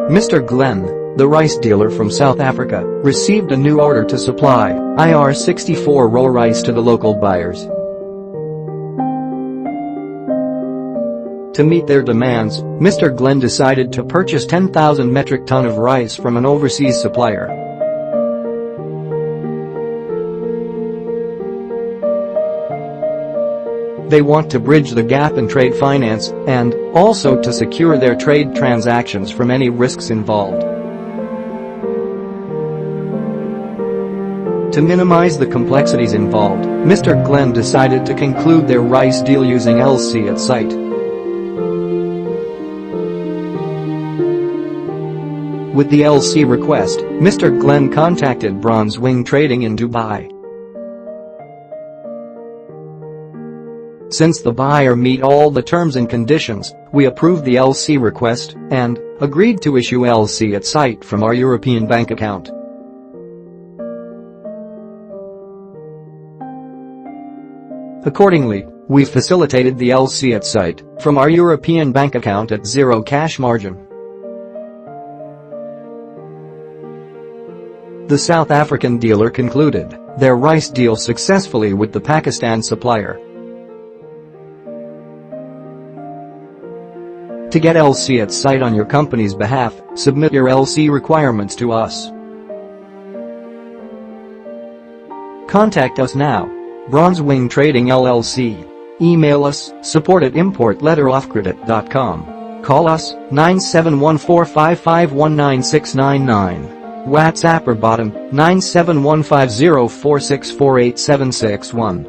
Mr. Glenn, the rice dealer from South Africa, received a new order to supply IR64 raw rice to the local buyers. To meet their demands, Mr. Glenn decided to purchase 10,000 metric ton of rice from an overseas supplier. They want to bridge the gap in trade finance and also to secure their trade transactions from any risks involved. To minimize the complexities involved, Mr. Glenn decided to conclude their rice deal using LC at site. With the LC request, Mr. Glenn contacted Bronze Wing Trading in Dubai. Since the buyer meet all the terms and conditions, we approved the LC request and agreed to issue LC at site from our European bank account. Accordingly, we facilitated the LC at site from our European bank account at zero cash margin. The South African dealer concluded their rice deal successfully with the Pakistan supplier. To get LC at site on your company's behalf, submit your LC requirements to us. Contact us now. Bronze Wing Trading LLC. Email us, support@importletteroffcredit.com. Call us, 971455196999. WhatsApp or bottom, 9715046487661.